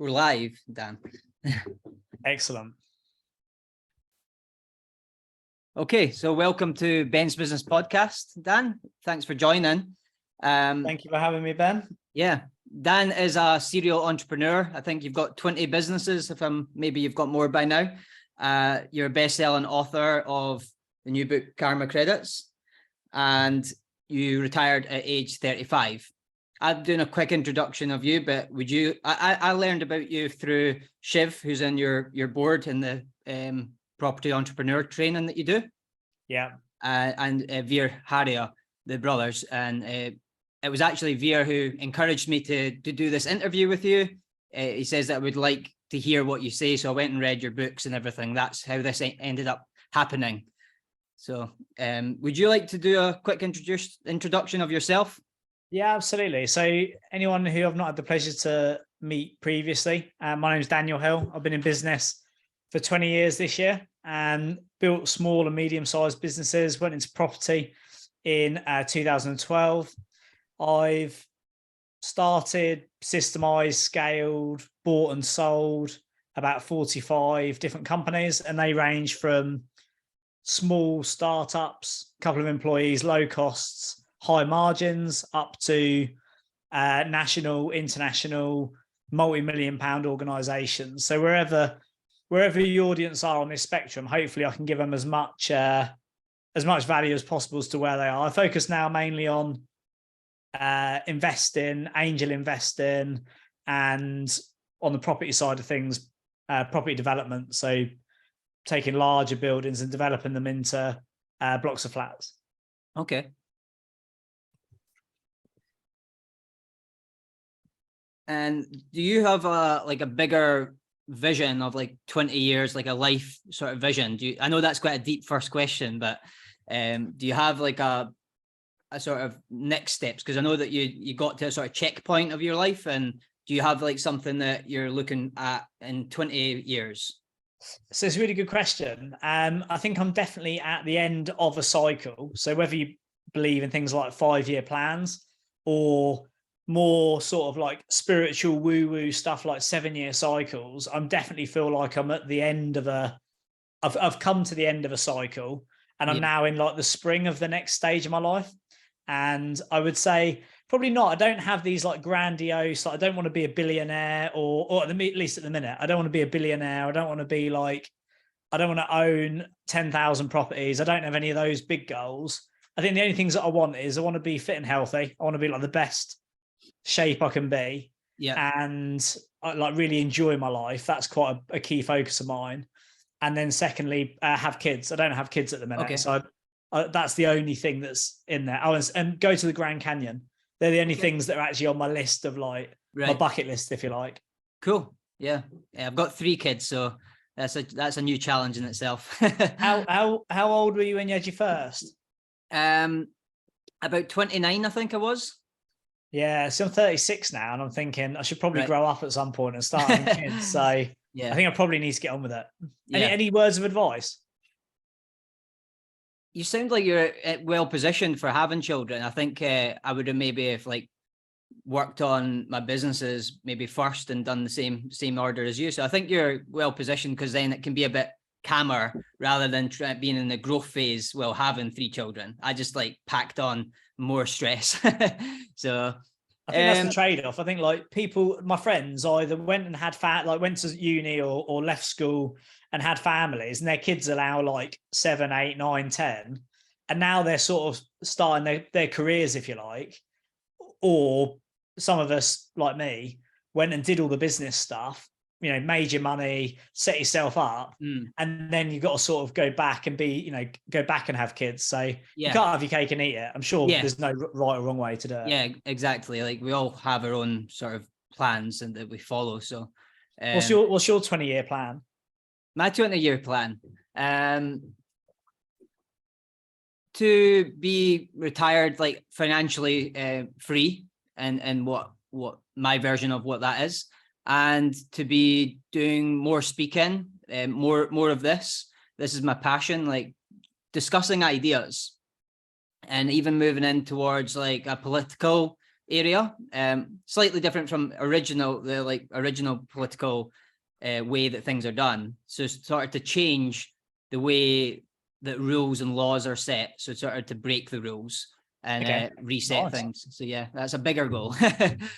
We're live, Dan. Excellent. Okay, so welcome to Ben's Business Podcast, Dan. Thanks for joining. Thank you for having me, Ben. Yeah, Dan is a serial entrepreneur. I think you've got 20 businesses, maybe you've got more by now. You're a best-selling author of the new book, Karma Credits, and you retired at age 35. I'm doing a quick introduction of you, but would you, I learned about you through Shiv, who's in your board in the property entrepreneur training that you do. Yeah. And Veer Haria, the brothers. And it was actually Veer who encouraged me to do this interview with you. He says that I would like to hear what you say. So I went and read your books and everything. That's how this ended up happening. So would you like to do a quick introduction of yourself? Yeah, absolutely. So anyone who I've not had the pleasure to meet previously, my name is Daniel Hill. I've been in business for 20 years this year and built small and medium-sized businesses, went into property in 2012. I've started, systemized, scaled, bought and sold about 45 different companies, and they range from small startups, couple of employees, low costs, high margins, up to national, international, multi-million pound organizations. So wherever your audience are on this spectrum, hopefully I can give them as much value as possible as to where they are. I focus now mainly on investing, angel investing, and on the property side of things, property development. So taking larger buildings and developing them into blocks of flats. Okay. And do you have a bigger vision of like 20 years, like a life sort of vision? I know that's quite a deep first question, but do you have like a sort of next steps? Because I know that you got to a sort of checkpoint of your life, and do you have like something that you're looking at in 20 years? So it's a really good question. I think I'm definitely at the end of a cycle. So whether you believe in things like 5-year plans or more sort of like spiritual woo-woo stuff like 7-year cycles, I'm definitely feel like I'm at the end of I've come to the end of a cycle, and I'm now in like the spring of the next stage of my life. And I would say probably not. I don't have these like grandiose, like I don't want to be a billionaire or at least at the minute, I don't want to be a billionaire. I don't want to be like, I don't want to own 10,000 properties. I don't have any of those big goals. I think the only things that I want is I want to be fit and healthy. I want to be like the best shape I can be. Yeah. And I like really enjoy my life. That's quite a key focus of mine. And then secondly, have kids. I don't have kids at the minute. Okay. So that's the only thing that's in there. Oh, and go to the Grand Canyon. They're the only things that are actually on my list of like my bucket list, if you like. Cool. Yeah. I've got 3 kids, so that's a new challenge in itself. How old were you when you had your first? About 29, I think I was. Yeah, so I'm 36 now, and I'm thinking I should probably grow up at some point and start having kids. So yeah, I think I probably need to get on with it. Any words of advice? You sound like you're well positioned for having children. I think I would have maybe worked on my businesses maybe first and done the same order as you. So I think you're well positioned, because then it can be a bit calmer rather than being in the growth phase while having 3 children. I just like packed on more stress. So I think that's the trade-off. I think like people, my friends either went and had went to uni or left school and had families, and their kids are now like 7, 8, 9, 10. And now they're sort of starting their careers, if you like. Or some of us, like me, went and did all the business stuff, made your money, set yourself up, and then you've got to sort of go back and go back and have kids. So you can't have your cake and eat it. I'm sure there's no right or wrong way to do it. Yeah, exactly. Like we all have our own sort of plans and that we follow. So what's your 20-year plan? My 20-year plan, to be retired, like financially free, and what my version of what that is, and to be doing more speaking, more of this. This is my passion, like discussing ideas, and even moving in towards like a political area, slightly different from the original political way that things are done. So sort of to change the way that rules and laws are set, so sort of to break the rules and reset things. So yeah, that's a bigger goal.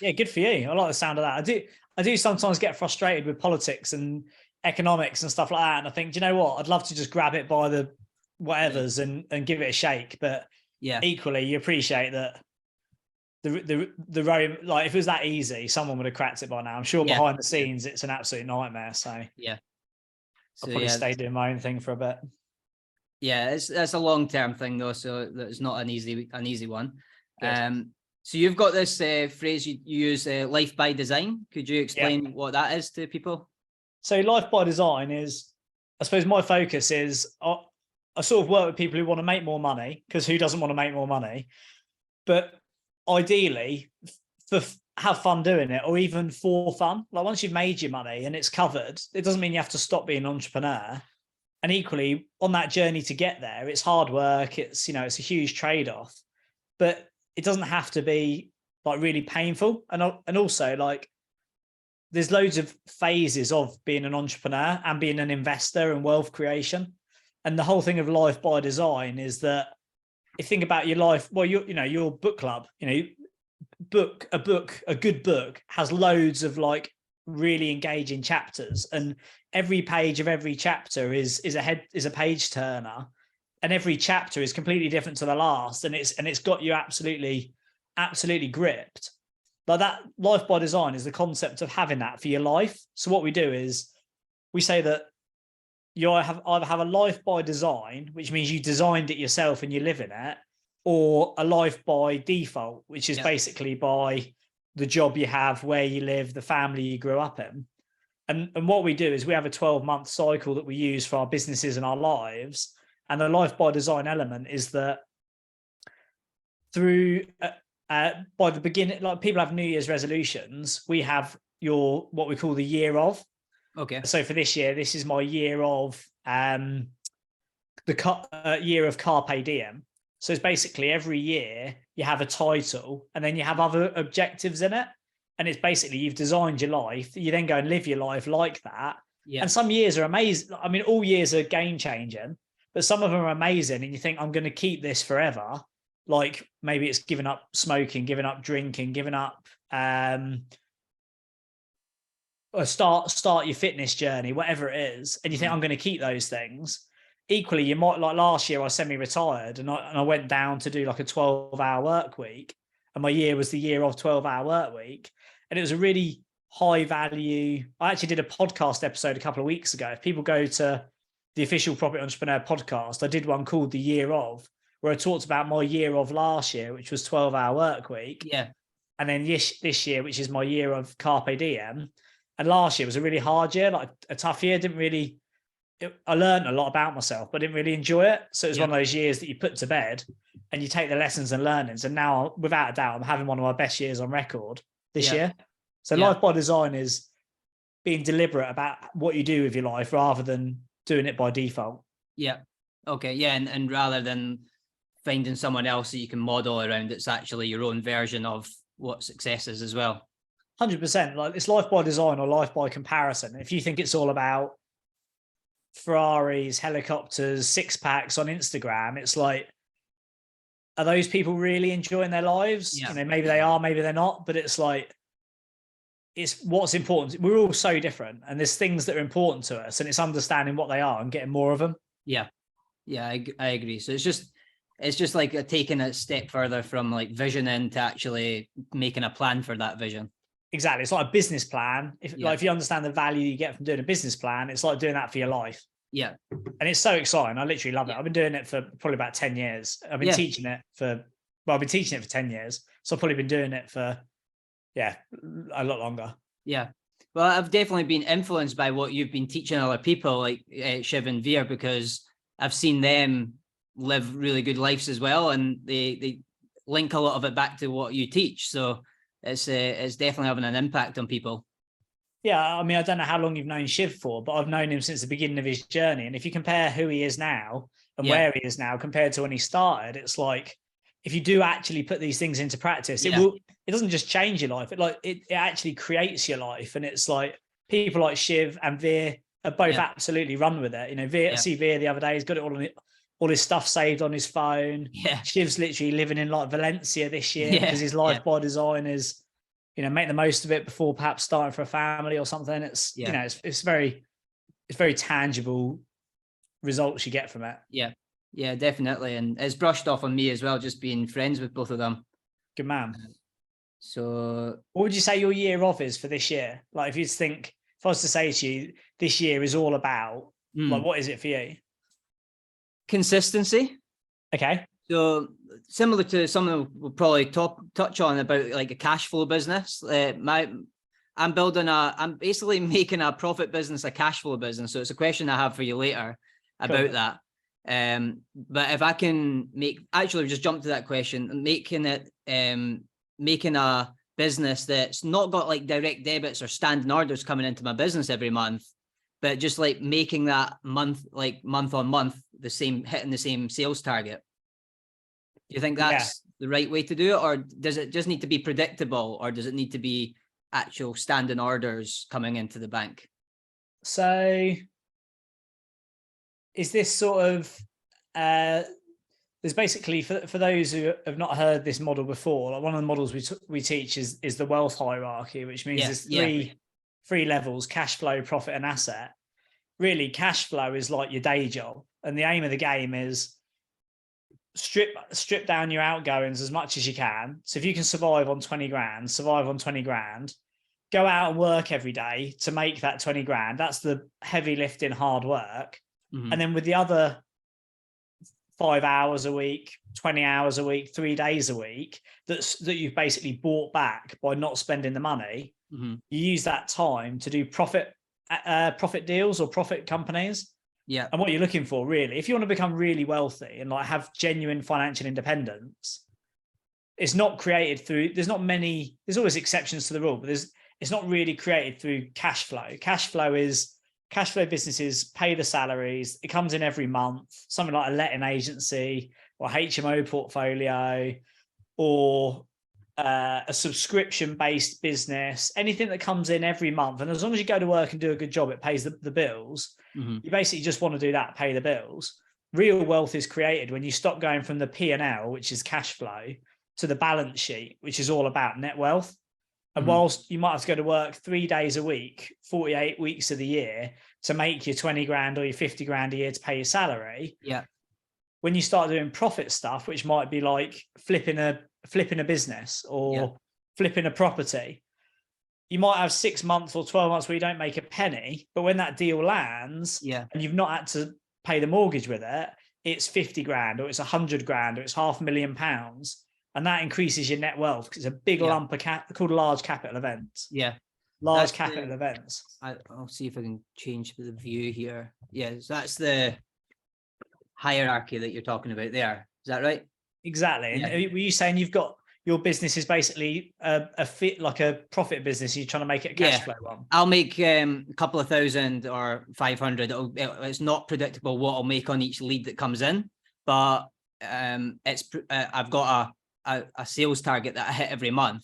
Yeah, good for you. I like the sound of that. I do sometimes get frustrated with politics and economics and stuff like that. And I think, do you know what? I'd love to just grab it by the whatevers and give it a shake. But yeah, equally, you appreciate that the road, like if it was that easy, someone would have cracked it by now. I'm sure behind the scenes, it's an absolute nightmare. So yeah, I'll probably stay doing my own thing for a bit. Yeah, that's a long-term thing though, so it's not an easy one. Good. So you've got this phrase you use, life by design. Could you explain what that is to people? So life by design is, I suppose my focus is, I sort of work with people who want to make more money, because who doesn't want to make more money? But ideally, have fun doing it, or even for fun. Like once you've made your money and it's covered, it doesn't mean you have to stop being an entrepreneur. And equally, on that journey to get there, it's hard work. It's, it's a huge trade-off, but it doesn't have to be like really painful. And also, like, there's loads of phases of being an entrepreneur and being an investor and wealth creation. And the whole thing of life by design is that if you think about your life, well, your book club, a good book has loads of like really engaging chapters, and every page of every chapter is a page turner, and every chapter is completely different to the last, and it's got you absolutely gripped. Like that, life by design is the concept of having that for your life. So what we do is we say that you either have a life by design, which means you designed it yourself and you live in it, or a life by default, which is basically by the job you have, where you live, the family you grew up in. And what we do is we have a 12-month cycle that we use for our businesses and our lives. And the life by design element is that through by the beginning, like people have New Year's resolutions, we have what we call the year of. Okay. So for this year, this is my year of year of Carpe Diem. So it's basically every year you have a title and then you have other objectives in it. And it's basically you've designed your life. You then go and live your life like that. Yeah. And some years are amazing. I mean, all years are game changing, but some of them are amazing. And you think, I'm going to keep this forever. Like maybe it's giving up smoking, giving up drinking, giving up or start your fitness journey, whatever it is. And you think, I'm going to keep those things. Equally, you might, like last year I semi-retired and I went down to do like a 12-hour work week, and my year was the year of 12-hour work week. And it was a really high value. I actually did a podcast episode a couple of weeks ago. If people go to the official Property Entrepreneur podcast, I did one called The Year Of, where I talked about my year of last year, which was 12-hour work week. Yeah. And then this year, which is my year of Carpe Diem. And last year was a really hard year, like a tough year. I learned a lot about myself, but I didn't really enjoy it. So it was one of those years that you put to bed and you take the lessons and learnings. And now, without a doubt, I'm having one of my best years on record this year. So life by design is being deliberate about what you do with your life rather than doing it by default. Yeah. Okay. Yeah. And rather than finding someone else that you can model around, it's actually your own version of what success is as well. 100%. Like it's life by design or life by comparison. If you think it's all about Ferraris, helicopters, six packs on Instagram, it's like, are those people really enjoying their lives? Yeah. Maybe they are, maybe they're not, but it's like, it's what's important. We're all so different, and there's things that are important to us, and it's understanding what they are and getting more of them. Yeah. Yeah, I agree. So it's just like taking a step further from like visioning to actually making a plan for that vision. Exactly. It's like a business plan. If you understand the value you get from doing a business plan, it's like doing that for your life. Yeah. And it's so exciting. I literally love it. I've been doing it for probably about 10 years. I've been teaching it for 10 years. So I've probably been doing it for, a lot longer. Yeah. Well, I've definitely been influenced by what you've been teaching other people like Shiv and Veer, because I've seen them live really good lives as well. And they link a lot of it back to what you teach. So it's definitely having an impact on people. Yeah, I mean, I don't know how long you've known Shiv for, but I've known him since the beginning of his journey. And if you compare who he is now and where he is now compared to when he started, it's like if you do actually put these things into practice, Yeah. it doesn't just change your life. It actually creates your life. And it's like people like Shiv and Veer are both absolutely run with it. You know, Veer, I see Veer the other day, he's got it all his stuff saved on his phone. Yeah. Shiv's literally living in like Valencia this year because his life by design is, you know, make the most of it before perhaps starting for a family or something. It's, you know, it's very tangible results you get from it. Yeah, definitely. And it's brushed off on me as well, just being friends with both of them. Good man. So what would you say your year of is for this year? Like if you think, if I was to say to you, this year is all about, like, what is it for you? Consistency. Okay. So similar to something we'll probably touch on about like a cash flow business. I'm basically making a profit business a cash flow business. So it's a question I have for you later about that. But if I can just jump to that question, making a business that's not got like direct debits or standing orders coming into my business every month, but just like making that month on month hitting the same sales target. Do you think that's the right way to do it, or does it just need to be predictable, or does it need to be actual standing orders coming into the bank? So is this sort of there's basically, for those who have not heard this model before, like one of the models we teach is the wealth hierarchy, which means there's three levels: cash flow, profit, and asset. Really, cash flow is like your day job, and the aim of the game is strip down your outgoings as much as you can. So if you can survive on 20 grand, go out and work every day to make that 20 grand. That's the heavy lifting, hard work. And then with the other 5 hours a week, 20 hours a week, 3 days a week, that you've basically bought back by not spending the money, you use that time to do profit deals or profit companies. Yeah. And what you're looking for, really, if you want to become really wealthy and like have genuine financial independence, it's not created through, there's always exceptions to the rule, but it's not really created through cash flow. Cash flow businesses pay the salaries. It comes in every month, something like a letting agency or HMO portfolio or a subscription-based business, anything that comes in every month. And as long as you go to work and do a good job, it pays the bills. You basically just want to do that, pay the bills. Real wealth is created when you stop going from the P&L, which is cash flow, to the balance sheet, which is all about net wealth. And whilst you might have to go to work 3 days a week, 48 weeks of the year to make your 20 grand or your 50 grand a year to pay your salary. Yeah. When you start doing profit stuff, which might be like flipping a business or flipping a property, you might have 6 months or 12 months where you don't make a penny, but when that deal lands and you've not had to pay the mortgage with it, it's 50 grand or it's 100 grand or it's £500,000. And that increases your net wealth because it's a big lump of called large capital events. Yeah. Large capital events. I'll see if I can change the view here. Yes, that's the hierarchy that you're talking about there. Is that right? Exactly. Yeah. And were you saying you've got your business is basically like a profit business? You're trying to make it a cash flow one? I'll make a couple of thousand or 500. It's not predictable what I'll make on each lead that comes in, but I've got a sales target that I hit every month.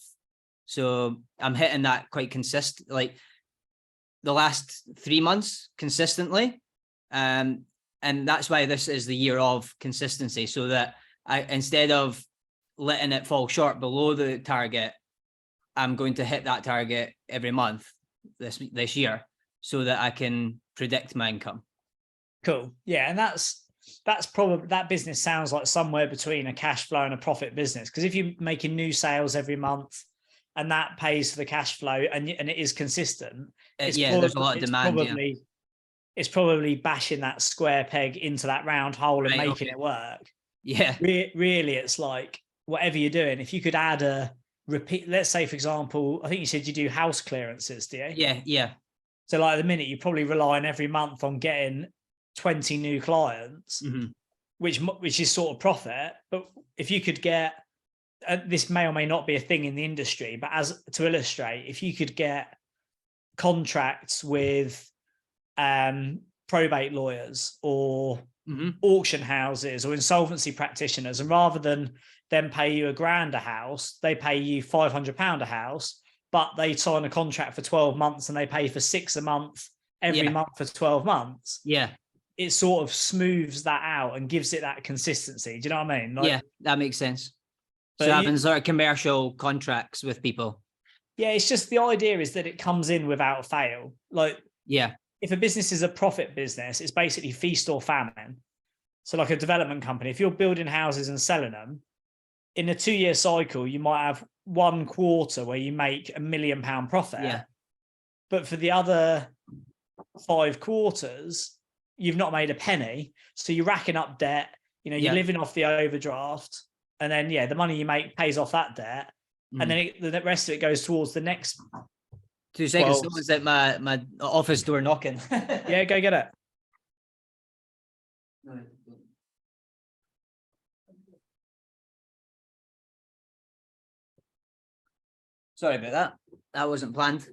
So I'm hitting that quite consistent, like the last 3 months consistently. And that's why this is the year of consistency, so that instead of letting it fall short below the target, I'm going to hit that target every month this year so that I can predict my income. Cool. Yeah. And that's probably, that business sounds like somewhere between a cash flow and a profit business. Because if you're making new sales every month and that pays for the cash flow and it is consistent, there's a lot of demand. It's probably bashing that square peg into that round hole and making it work. Yeah. Really, it's like whatever you're doing, if you could add a repeat, let's say, for example, I think you said you do house clearances, do you? Yeah, yeah. So like at the minute, you're probably relying every month on getting 20 new clients, which is sort of profit. But if you could get, this may or may not be a thing in the industry, but as to illustrate, if you could get contracts with probate lawyers or auction houses or insolvency practitioners, and rather than then pay you £1,000 a house, they pay you £500 a house, but they sign a contract for 12 months and they pay for £6 a month every month for 12 months. Yeah. It sort of smooths that out and gives it that consistency. Do you know what I mean? Yeah, that makes sense. So having sort of commercial contracts with people. Yeah, it's just the idea is that it comes in without fail. Like, yeah, if a business is a profit business, it's basically feast or famine. So like a development company, if you're building houses and selling them, in a 2-year cycle, you might have 1 quarter where you make £1 million profit. Yeah. But for the other 5 quarters, you've not made a penny. So you're racking up debt, you're living off the overdraft. And then, the money you make pays off that debt. And then the rest of it goes towards the next 2 seconds. Someone's at my office door knocking. Yeah, go get it. Sorry about that. That wasn't planned.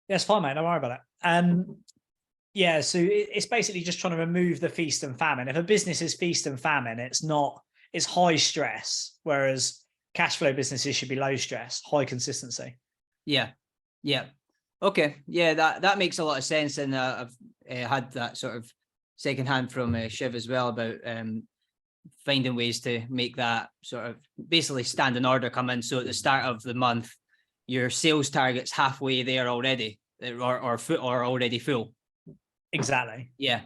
Yeah, it's fine, mate. Don't worry about it. So it's basically just trying to remove the feast and famine. If a business is feast and famine, it's high stress, whereas cash flow businesses should be low stress, high consistency. Yeah. Okay. Yeah, that makes a lot of sense. And I've had that sort of secondhand from Shiv as well about finding ways to make that sort of basically standing order come in. So at the start of the month, your sales target's halfway there already, or already full. Exactly. Yeah.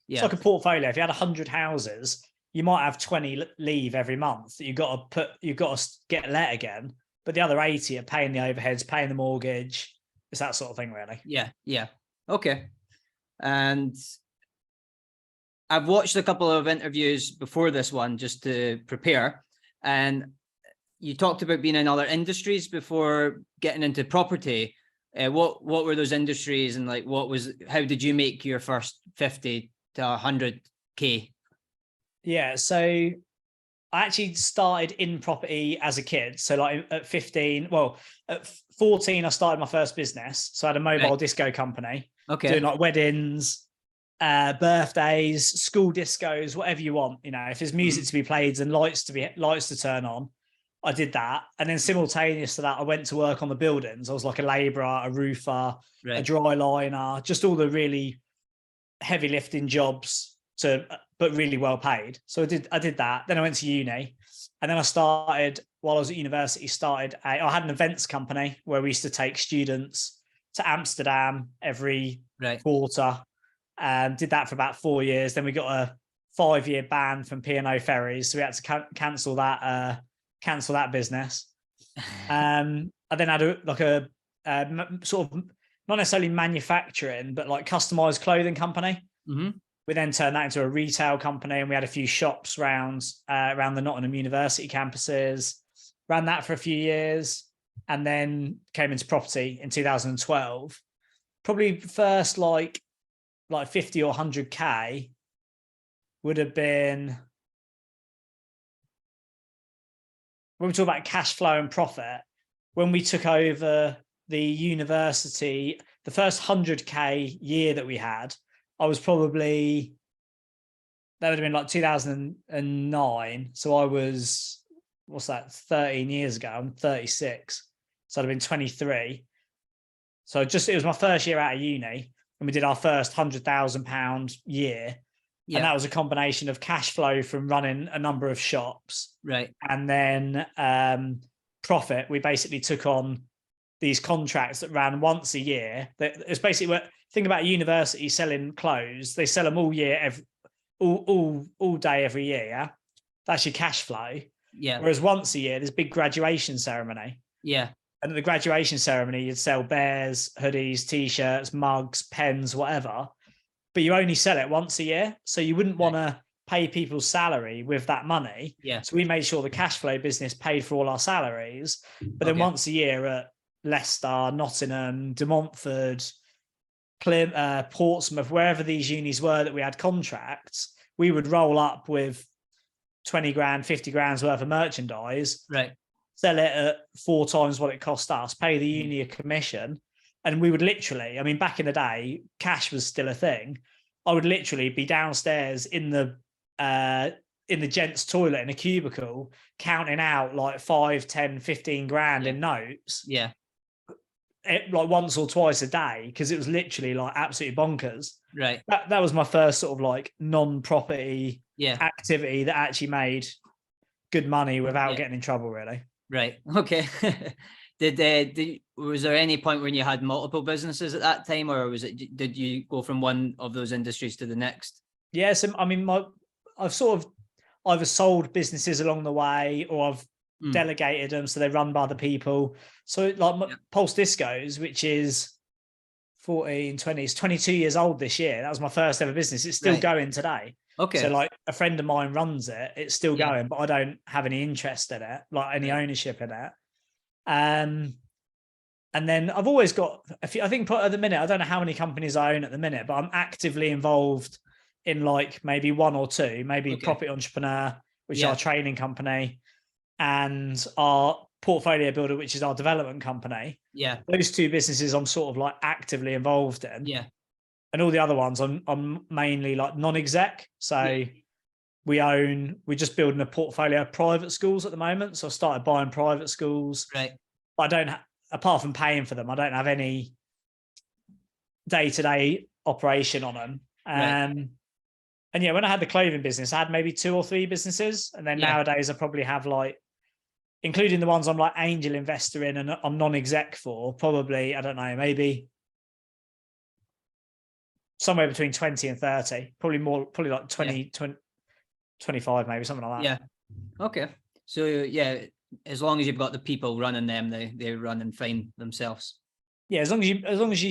It's like a portfolio. If you had 100 houses, you might have 20 leave every month that you've got to get let again. But the other 80 are paying the overheads, paying the mortgage. It's that sort of thing, really. Yeah. Okay. And I've watched a couple of interviews before this one just to prepare. And you talked about being in other industries before getting into property. What were those industries, and like how did you make your first 50 to 100K? Yeah, so I actually started in property as a kid. So like at 14, I started my first business. So I had a mobile disco company. Okay. Doing like weddings, birthdays, school discos, whatever you want. If there's music to be played and lights to turn on, I did that. And then simultaneous to that, I went to work on the buildings. I was like a labourer, a roofer, a dry liner, just all the really heavy lifting jobs but really well paid. So I did that. Then I went to uni, and then I started while I was at university. I had an events company where we used to take students to Amsterdam every quarter, and did that for about 4 years. Then we got a 5-year ban from P&O ferries, so we had to cancel that business. I then had a sort of not necessarily manufacturing, but like customized clothing company. We then turned that into a retail company, and we had a few shops around the Nottingham University campuses. Ran that for a few years, and then came into property in 2012. Probably first like 50 or 100K would have been when we talk about cash flow and profit. When we took over the university, the first 100K year that we had, that would have been like 2009. So I was, 13 years ago? I'm 36. So I'd have been 23. So it was my first year out of uni, and we did our first £100,000 year. Yeah. And that was a combination of cash flow from running a number of shops. Right. And then profit. We basically took on these contracts that ran once a year. It's basically what, think about university selling clothes. They sell them all year, all day, every year. Yeah. That's your cash flow. Yeah. Whereas once a year, there's a big graduation ceremony. Yeah. And at the graduation ceremony, you'd sell bears, hoodies, t-shirts, mugs, pens, whatever. But you only sell it once a year. So you wouldn't want to pay people's salary with that money. Yeah. So we made sure the cash flow business paid for all our salaries. But then once a year at Leicester, Nottingham, De Montfort, Portsmouth, wherever these unis were that we had contracts, we would roll up with 20 grand, 50 grand's worth of merchandise, sell it at 4 times what it cost us, pay the uni a commission. And we would literally, back in the day, cash was still a thing. I would literally be downstairs in the in the gents' toilet in a cubicle, counting out like 5, 10, 15 grand in notes. Yeah. Like once or twice a day, because it was literally like absolutely bonkers. Right. That was my first sort of like non-property Yeah. activity that actually made good money without Yeah. getting in trouble, really. Right. Okay. Was there any point when you had multiple businesses at that time, or did you go from one of those industries to the next? Yes, I mean, I've sort of either sold businesses along the way, or I've delegated them so they run by other people. So like Pulse Discos, which is 14, 20, it's 22 years old this year. That was my first ever business. It's still going today. Okay. So like a friend of mine runs it. It's still going, but I don't have any interest in it, like any ownership in it. And then I've always got a few, I think at the minute, I don't know how many companies I own at the minute, but I'm actively involved in like maybe one or two, maybe Property Entrepreneur, which is our training company, and our Portfolio Builder, which is our development company. Yeah. Those two businesses I'm sort of like actively involved in. Yeah. And all the other ones I'm mainly like non-exec. So we're just building a portfolio of private schools at the moment. So I started buying private schools. Right. But I don't, apart from paying for them, I don't have any day-to-day operation on them. And yeah, when I had the clothing business, I had maybe 2 or 3 businesses. And then nowadays I probably have like, including the ones I'm like angel investor in and I'm non-exec for, probably, I don't know, maybe somewhere between 20 and 30, probably like 20, 25, maybe something like that. Yeah. Okay. So yeah, as long as you've got the people running them, they run and fine themselves. Yeah, as long as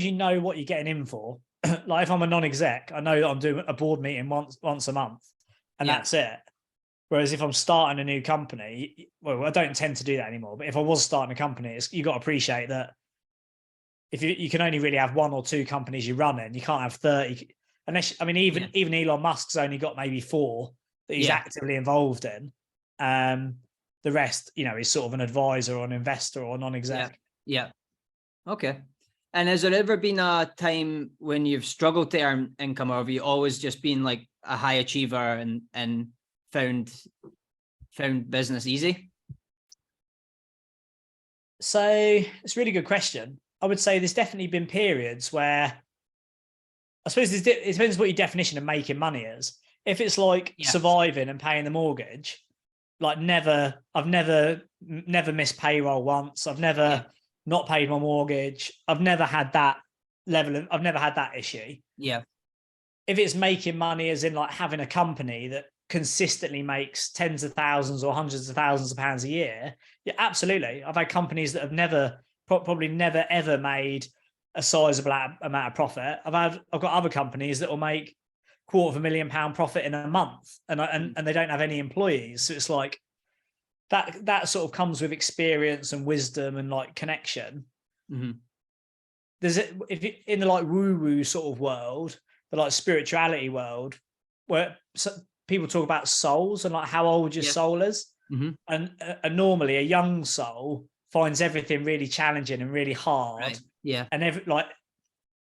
you know what you're getting in for. Like if I'm a non-exec, I know that I'm doing a board meeting once a month, and that's it. Whereas if I'm starting a new company, well, I don't tend to do that anymore. But if I was starting a company, you got to appreciate that if you can only really have 1 or 2 companies you're running, you can't have 30. Unless, I mean, even Elon Musk's only got maybe 4 that he's actively involved in. The rest, is sort of an advisor or an investor or non-exec. Yeah. Okay. And has there ever been a time when you've struggled to earn income, or have you always just been like a high achiever and found business easy? So it's a really good question. I would say there's definitely been periods where, I suppose it depends what your definition of making money is. If it's like surviving and paying the mortgage, like I've never missed payroll once. I've never not paid my mortgage. I've never had that I've never had that issue. Yeah. If it's making money as in like having a company that consistently makes tens of thousands or hundreds of thousands of pounds a year, yeah, absolutely. I've had companies that have probably never ever made a sizable amount of profit. I've got other companies that will make £250,000 profit in a month, and they don't have any employees. So it's like that sort of comes with experience and wisdom and like connection. Mm-hmm. In the like woo-woo sort of world, the like spirituality world, where people talk about souls and like how old your soul is. Mm-hmm. And normally a young soul finds everything really challenging and really hard. Right. Yeah. And like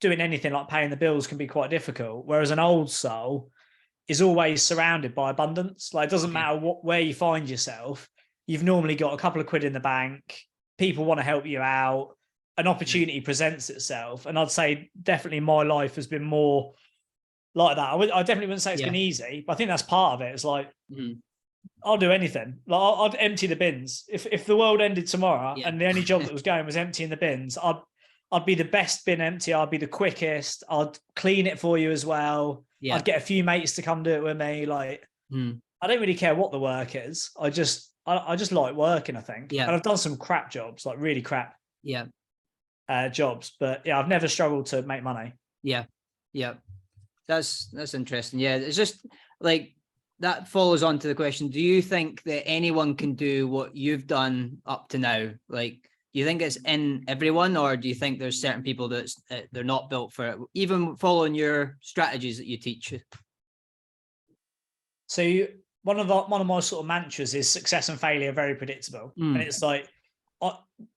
doing anything like paying the bills can be quite difficult. Whereas an old soul is always surrounded by abundance. Like it doesn't matter where you find yourself. You've normally got a couple of quid in the bank. People want to help you out. An opportunity presents itself. And I'd say definitely my life has been more like that. I definitely wouldn't say it's been easy, but I think that's part of it. It's like, I'll do anything. Like I'd empty the bins. If the world ended tomorrow and the only job that was going was emptying the bins, I'd be the best bin empty. I'd be the quickest. I'd clean it for you as well. Yeah. I'd get a few mates to come do it with me. Like, I don't really care what the work is. I just like working, I think. Yeah. And I've done some crap jobs, like really crap jobs. But yeah, I've never struggled to make money. Yeah. Yeah. That's interesting. Yeah. It's just like, that follows on to the question. Do you think that anyone can do what you've done up to now? Like, do you think it's in everyone, or do you think there's certain people that they're not built for it, even following your strategies that you teach? So one of my sort of mantras is success and failure are very predictable. And it's like,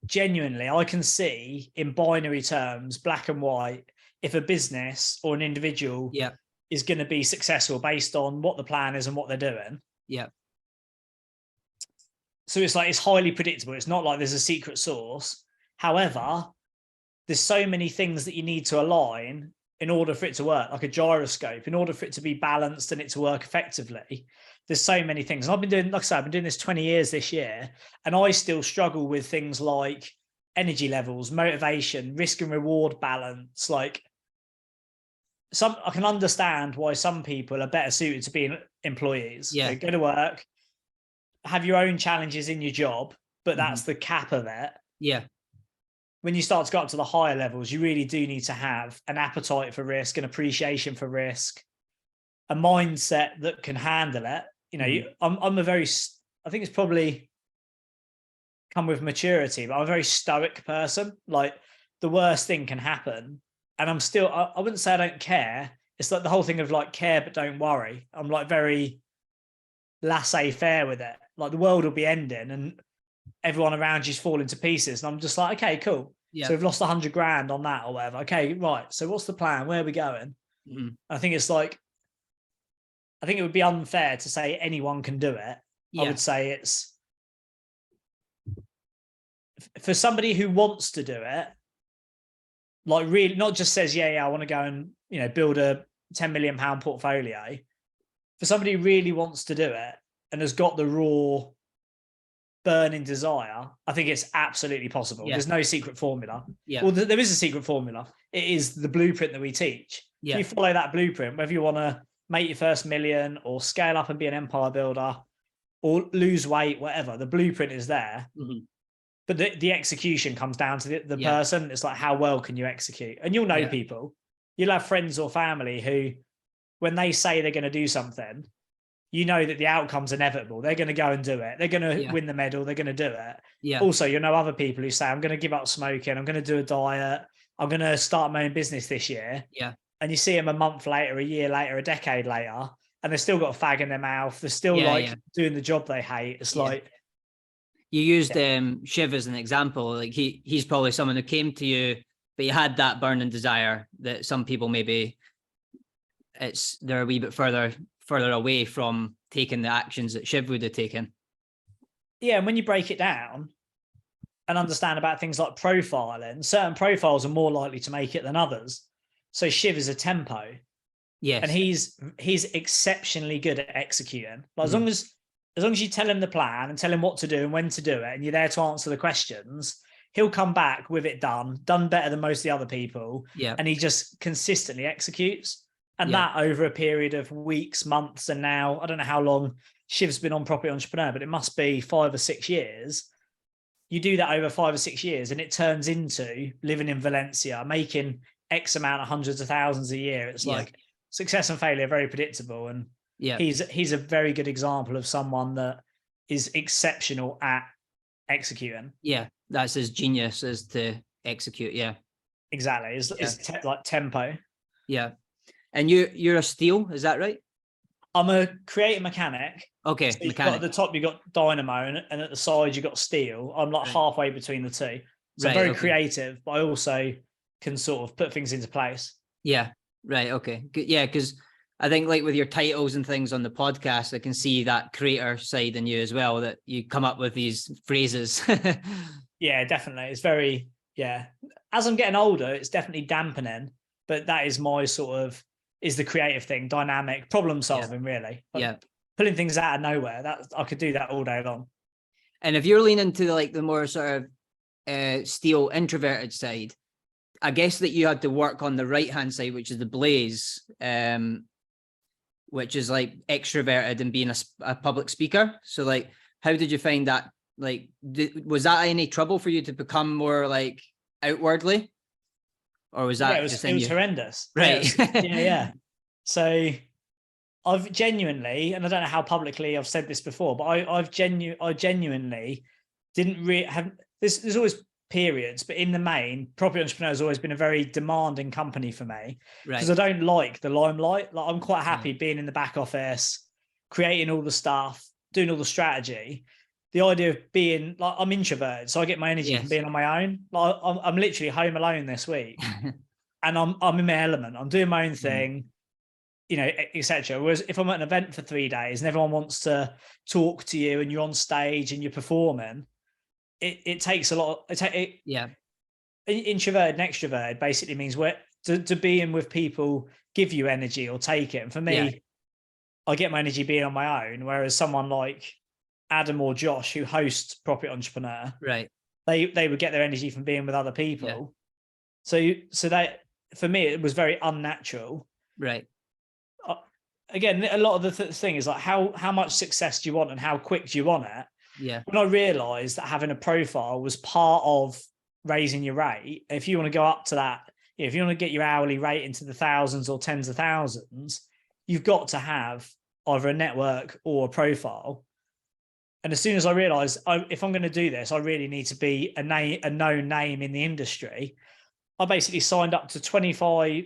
genuinely, I can see in binary terms, black and white, if a business or an individual is going to be successful based on what the plan is and what they're doing. Yeah. So it's like, it's highly predictable. It's not like there's a secret sauce. However, there's so many things that you need to align in order for it to work, like a gyroscope, in order for it to be balanced and it to work effectively. There's so many things. And I've been doing, like I said, I've been doing this 20 years this year, and I still struggle with things like energy levels, motivation, risk and reward balance. Like, I can understand why some people are better suited to being employees. Yeah. So go to work, have your own challenges in your job, but that's the cap of it. Yeah. When you start to go up to the higher levels, you really do need to have an appetite for risk, an appreciation for risk, a mindset that can handle it. You know, I'm a very, I think it's probably come with maturity, but I'm a very stoic person. Like, the worst thing can happen, and I'm still, I wouldn't say I don't care. It's like the whole thing of like, care but don't worry. I'm like very laissez-faire with it. Like, the world will be ending and everyone around you's falling to pieces, and I'm just like, okay, cool. Yeah. So we've lost 100 grand on that or whatever. Okay, right. So what's the plan? Where are we going? I think it's like, I think it would be unfair to say anyone can do it. Yeah. I would say it's for somebody who wants to do it, like, really not just says, yeah, I want to go and, you know, build a 10 million pound portfolio. For somebody who really wants to do it and has got the raw burning desire, I think it's absolutely possible. There's no secret formula. Well, there is a secret formula. It is the blueprint that we teach. If you follow that blueprint, whether you want to make your first million or scale up and be an empire builder or lose weight, whatever, the blueprint is there. But the execution comes down to the person. It's like, how well can you execute? And you'll know people. You'll have friends or family who, when they say they're going to do something, you know that the outcome's inevitable. They're going to go and do it. They're going to win the medal. They're going to do it. Also, you know other people who say, I'm going to give up smoking. I'm going to do a diet. I'm going to start my own business this year. And you see them a month later, a year later, a decade later, and they've still got a fag in their mouth. They're still doing the job they hate. It's like, you used Shiv as an example. Like, he's probably someone who came to you, but you had that burning desire that some people maybe they're a wee bit further away from taking the actions that Shiv would have taken. Yeah, and when you break it down and understand about things like profiling, certain profiles are more likely to make it than others. So Shiv is a tempo. Yes. And he's exceptionally good at executing. Like, as long as you tell him the plan and tell him what to do and when to do it, and you're there to answer the questions, he'll come back with it done better than most of the other people. And he just consistently executes. And that over a period of weeks, months, and now, I don't know how long Shiv's been on Property Entrepreneur, but it must be 5 or 6 years. You do that over 5 or 6 years, and it turns into living in Valencia, making X amount of hundreds of thousands a year. It's like, success and failure are very predictable. And he's a very good example of someone that is exceptional at executing. That's his genius, is to execute. Exactly. It's like tempo. And you're a steel, is that right? I'm a creative mechanic. Okay, so mechanic. At the top, you've got dynamo, and at the side, you've got steel. I'm like halfway between the two. So I'm very creative, but I also can sort of put things into place. Okay. Yeah, because I think, like, with your titles and things on the podcast, I can see that creator side in you as well, that you come up with these phrases. Yeah, definitely. It's very, as I'm getting older, it's definitely dampening, but that is my sort of, is the creative thing, dynamic, problem solving, really. Like, pulling things out of nowhere, that I could do that all day long. And if you're leaning to, like, the more sort of steel introverted side, I guess that you had to work on the right-hand side, which is the blaze, which is like extroverted and being a public speaker. So, like, how did you find that? Like, was that any trouble for you to become more like outwardly? Or was that it was horrendous. Right. Yeah. So I've genuinely, and I don't know how publicly I've said this before, but I genuinely didn't really have this. There's always periods, but in the main, Property Entrepreneur has always been a very demanding company for me, because I don't like the limelight. Like, I'm quite happy being in the back office, creating all the stuff, doing all the strategy. The idea of being, like, I'm introverted, so I get my energy from being on my own. Like, I'm literally home alone this week, and I'm in my element. I'm doing my own thing. you know, etc. Whereas if I'm at an event for 3 days and everyone wants to talk to you and you're on stage and you're performing, it takes a lot. Yeah. Introverted and extroverted basically means where to be in with people give you energy or take it. And for me, Yeah. I get my energy being on my own, whereas someone like Adam or Josh, who host Property Entrepreneur, Right. they would get their energy from being with other people. Yeah. So that for me, it was very unnatural. Right. Again, a lot of the thing is like how much success do you want and how quick do you want it? Yeah. When I realized that having a profile was part of raising your rate, if you want to go up to that, if you want to get your hourly rate into the thousands or tens of thousands, you've got to have either a network or a profile. And as soon as I realized, if I'm going to do this, I really need to be a known name in the industry. I basically signed up to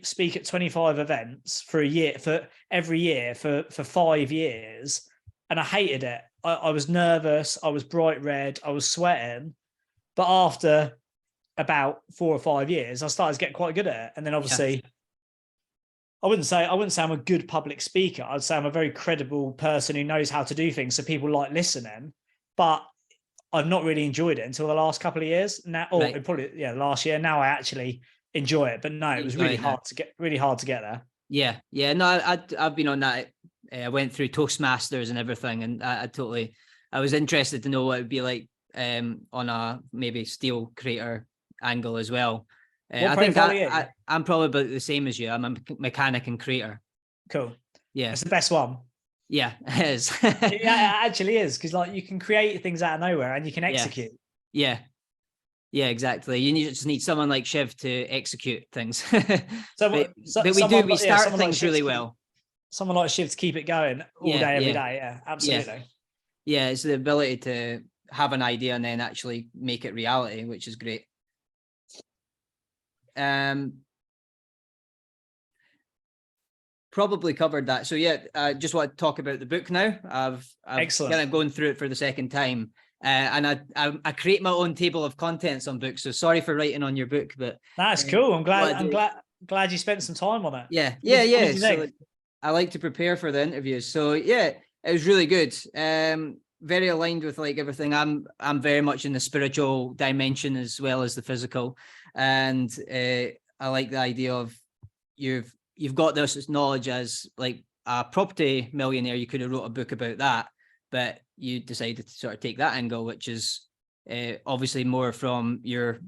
speak at 25 events for a year, for every year for 5 years. And I hated it. I was nervous. I was bright red. I was sweating. But after about 4 or 5 years, I started to get quite good at it. And then obviously, I wouldn't say I'm a good public speaker. I'd say I'm a very credible person who knows how to do things. So people like listening, but I've not really enjoyed it until the last couple of years now, or probably last year. Now I actually enjoy it, but no, it was really hard to get there. Yeah. No, I've been on that. I went through Toastmasters and everything, and I was interested to know what it would be like on a maybe steel creator angle as well. I think I'm probably about the same as you. I'm a mechanic and creator. Cool. Yeah, it's the best one. Yeah, it is. It actually is, because like you can create things out of nowhere and you can execute. Yeah, exactly. You just need someone like Shiv to execute things. But we start things really well. Someone like Shiv to keep it going all day, every day. Yeah, absolutely. Yeah, it's the ability to have an idea and then actually make it reality, which is great. Probably covered that. So yeah, I just want to talk about the book now. I've Excellent. kind of going through it for the second time. And I create my own table of contents on books. So sorry for writing on your book, but that's cool. I'm glad you spent some time on it. Yeah. So I like to prepare for the interviews. So yeah, it was really good. Very aligned with like everything. I'm very much in the spiritual dimension as well as the physical. And I like the idea of you've got this knowledge as like a property millionaire. You could have wrote a book about that, but you decided to sort of take that angle, which is obviously more from your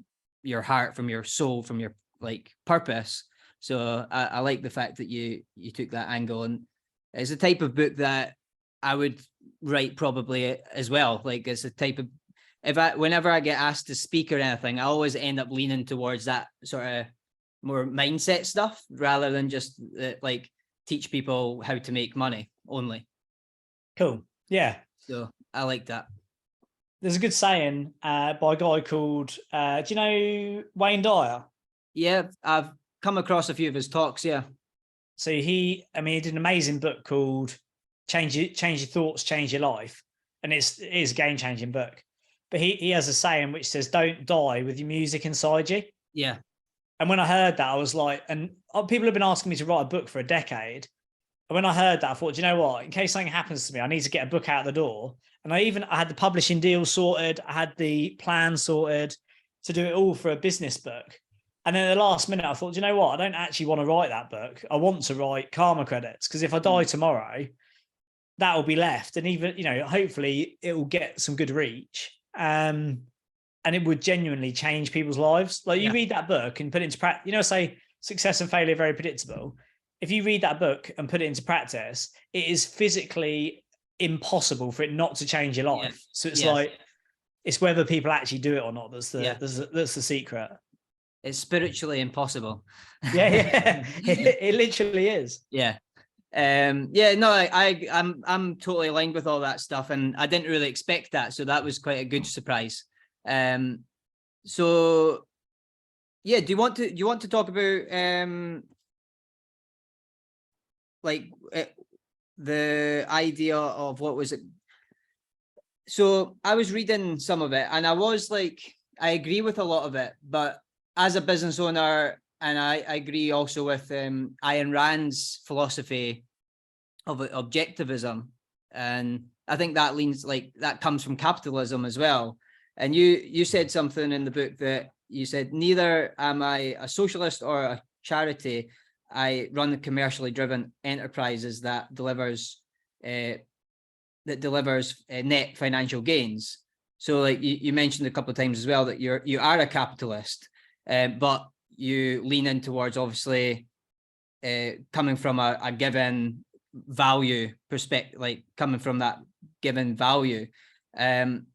heart, from your soul, from your like purpose. So I like the fact that you took that angle, and it's the type of book that I would write probably as well. Like it's a type of, whenever I get asked to speak or anything, I always end up leaning towards that sort of more mindset stuff rather than just like teach people how to make money only. Cool. Yeah. So I like that. There's a good saying by a guy called, do you know Wayne Dyer? Yeah, I've come across a few of his talks. Yeah. So he did an amazing book called Change Your Thoughts, Change Your Life. And it is a game-changing book. But he has a saying which says, don't die with your music inside you. Yeah. And when I heard that, I was like, and people have been asking me to write a book for a decade. And when I heard that, I thought, you know what, in case something happens to me, I need to get a book out the door. And I had the publishing deal sorted. I had the plan sorted to do it all for a business book. And then at the last minute, I thought, you know what, I don't actually want to write that book. I want to write karma credits, because if I die tomorrow, that will be left. And even, hopefully it will get some good reach. And it would genuinely change people's lives. Like you read that book and put it into practice, say success and failure are very predictable. If you read that book and put it into practice, it is physically impossible for it not to change your life. Yeah. So it's like, it's whether people actually do it or not. That's the secret. It's spiritually impossible. Yeah. It literally is. Yeah. No, I'm totally aligned with all that stuff, and I didn't really expect that. So that was quite a good surprise. So yeah, do you want to talk about the idea of what was it? So I was reading some of it and I was like, I agree with a lot of it, but as a business owner, and I agree also with Ayn Rand's philosophy of objectivism, and I think that leans like that comes from capitalism as well. And you said something in the book that you said, neither am I a socialist or a charity. I run a commercially driven enterprises that delivers net financial gains. So like you mentioned a couple of times as well that you are a capitalist, but you lean in towards obviously coming from a given value perspective, like coming from that given value. And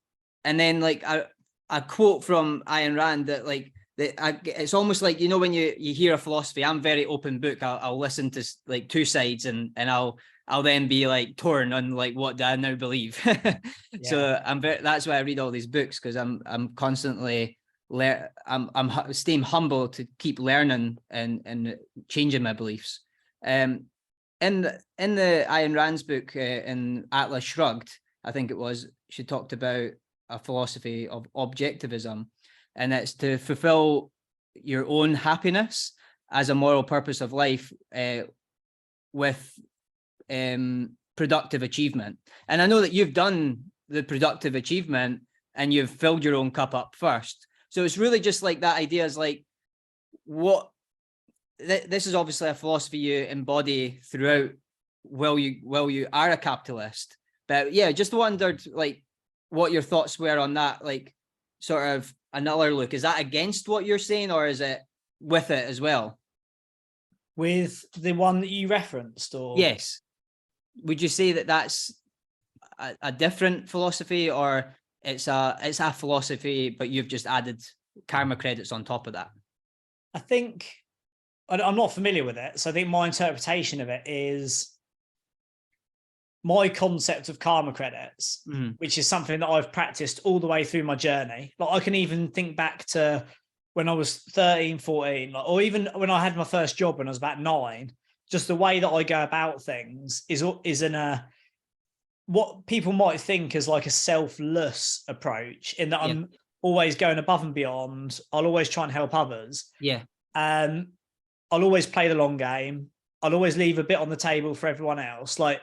then like a quote from Ayn Rand that like it's almost like, you know, when you hear a philosophy, I'm very open book. I'll listen to like two sides and I'll then be like torn on like what do I now believe. So that's why I read all these books, because I'm constantly I'm staying humble to keep learning and changing my beliefs. In the Ayn Rand's book in Atlas Shrugged, I think it was, she talked about a philosophy of objectivism, and it's to fulfill your own happiness as a moral purpose of life with productive achievement. And I know that you've done the productive achievement and you've filled your own cup up first. So it's really just like that idea is like, what this is obviously a philosophy you embody throughout while you are a capitalist. But yeah, just wondered like what your thoughts were on that, like sort of another look. Is that against what you're saying, or is it with it as well? With the one that you referenced, or yes, would you say that that's a different philosophy, or it's a philosophy but you've just added karma credits on top of that? I think I'm not familiar with it, so I think my interpretation of it is my concept of karma credits, which is something that I've practiced all the way through my journey. Like I can even think back to when I was 13, 14, like, or even when I had my first job when I was about 9, just the way that I go about things is in a, what people might think as like a selfless approach, in that I'm always going above and beyond. I'll always try and help others. Yeah. I'll always play the long game. I'll always leave a bit on the table for everyone else. Like,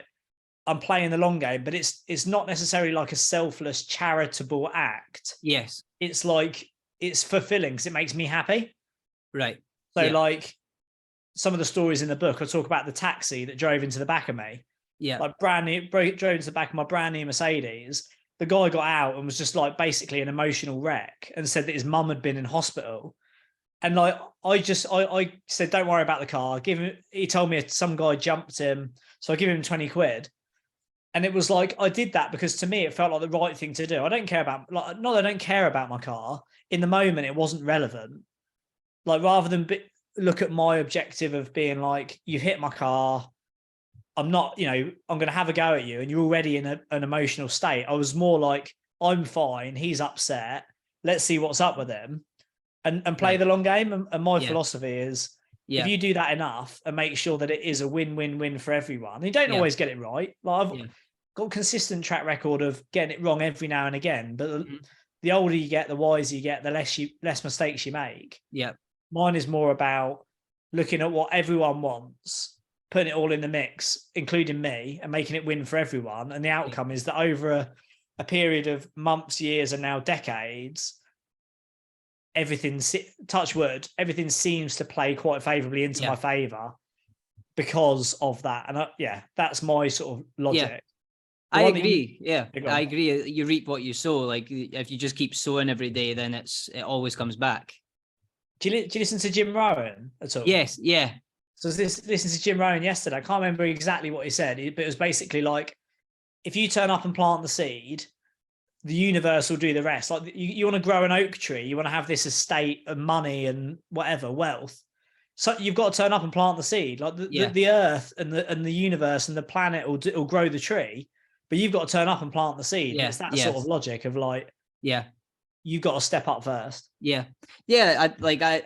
I'm playing the long game, but it's not necessarily like a selfless charitable act. Yes. It's like, it's fulfilling because it makes me happy. Right. So like some of the stories in the book, I talk about the taxi that drove into the back of me. Yeah. Like drove into the back of my brand new Mercedes. The guy got out and was just like basically an emotional wreck and said that his mum had been in hospital. And like, I said, don't worry about the car. He told me some guy jumped him. So I give him 20 quid. And it was like, I did that because to me, it felt like the right thing to do. I don't care about, like, not that I don't care about my car. In the moment, it wasn't relevant. Like, rather than look at my objective of being like, you hit my car, I'm not, you know, I'm going to have a go at you and you're already in an emotional state. I was more like, I'm fine. He's upset. Let's see what's up with him and play the long game. And my philosophy is, if you do that enough and make sure that it is a win-win-win for everyone, and you don't always get it right. Like I've got a consistent track record of getting it wrong every now and again, but the older you get, the wiser you get, the less mistakes you make. Yeah. Mine is more about looking at what everyone wants, putting it all in the mix, including me, and making it win for everyone. And the outcome is that over a period of months, years, and now decades, everything, touch wood, everything seems to play quite favorably into my favor because of that. And that's my sort of logic. I agree. I agree. You reap what you sow. Like if you just keep sowing every day, then it always comes back. Do you listen to Jim Rohn at all? Yes. Yeah. So listen to Jim Rohn yesterday. I can't remember exactly what he said, but it was basically like, if you turn up and plant the seed, the universe will do the rest. Like you want to grow an oak tree, you want to have this estate of money and whatever wealth. So you've got to turn up and plant the seed. Like the earth and the universe and the planet will grow the tree, but you've got to turn up and plant the seed. Yeah. It's that sort of logic of like, you've got to step up first. Yeah. I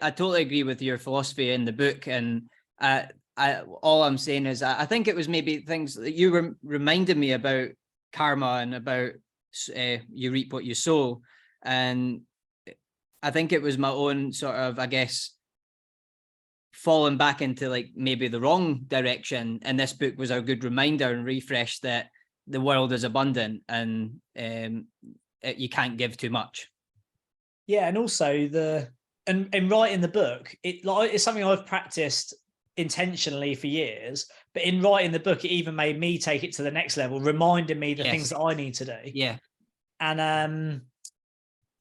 totally agree with your philosophy in the book. And all I'm saying is I think it was maybe things that you were reminding me about karma and about you reap what you sow. And I think it was my own sort of, I guess, fallen back into like maybe the wrong direction. And this book was a good reminder and refresh that the world is abundant and you can't give too much. Yeah, and also in writing the book, it's something I've practiced intentionally for years, but in writing the book, it even made me take it to the next level, reminding me the things that I need to do. Yeah. And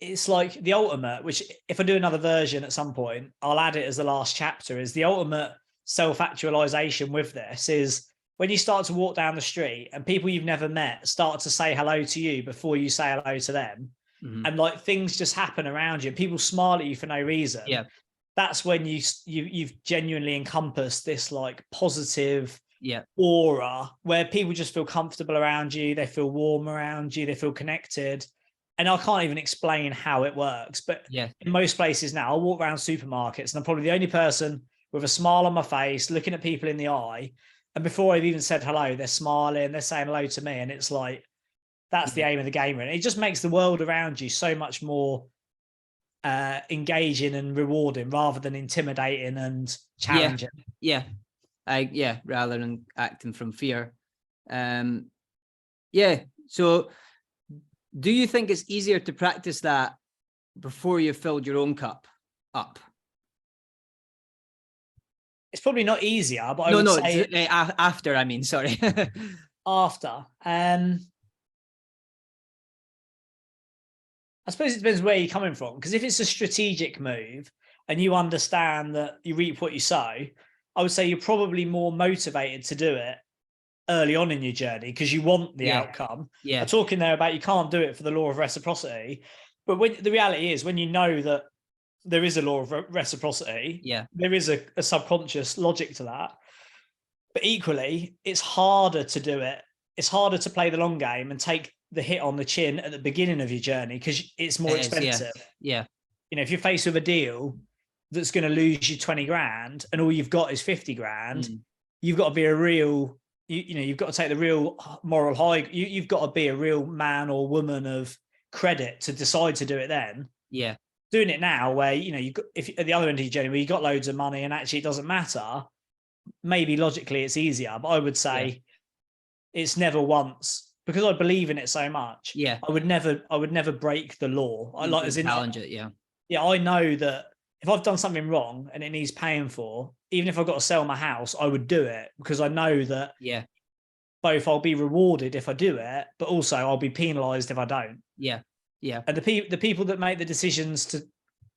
it's like the ultimate, which if I do another version at some point, I'll add it as the last chapter, is the ultimate self-actualization with this is when you start to walk down the street and people you've never met start to say hello to you before you say hello to them. Mm-hmm. And like things just happen around you. People smile at you for no reason. Yeah. That's when you've genuinely encompassed this like positive yeah. aura where people just feel comfortable around you. They feel warm around you. They feel connected. And I can't even explain how it works. But yeah. in most places now, I walk around supermarkets and I'm probably the only person with a smile on my face, looking at people in the eye. And before I've even said hello, they're smiling, they're saying hello to me. And it's like, that's the aim of the game. And it just makes the world around you so much more engaging and rewarding rather than intimidating and challenging. Yeah. Rather than acting from fear. So do you think it's easier to practice that before you've filled your own cup up? It's probably not easier, but I would say after, I mean, sorry. After. I suppose it depends where you're coming from, because if it's a strategic move and you understand that you reap what you sow, I would say you're probably more motivated to do it early on in your journey because you want the outcome. Yeah. I'm talking there about you can't do it for the law of reciprocity, but when the reality is when you know that there is a law of reciprocity, there is a subconscious logic to that. But equally, it's harder to do it. It's harder to play the long game and take the hit on the chin at the beginning of your journey because it's more expensive. Yeah. You know, if you're faced with a deal that's going to lose you 20 grand and all you've got is 50 grand, you've got to be a real, you've got to take the real moral high. You've got to be a real man or woman of credit to decide to do it then. Yeah. Doing it now where, if at the other end of your journey where you got loads of money and actually it doesn't matter, maybe logically it's easier, but I would say it's never once. Because I believe in it so much, I would never break the law. I like as in challenge it, Yeah, I know that if I've done something wrong and it needs paying for, even if I've got to sell my house, I would do it because I know that both I'll be rewarded if I do it, but also I'll be penalised if I don't. Yeah. And the people that make the decisions to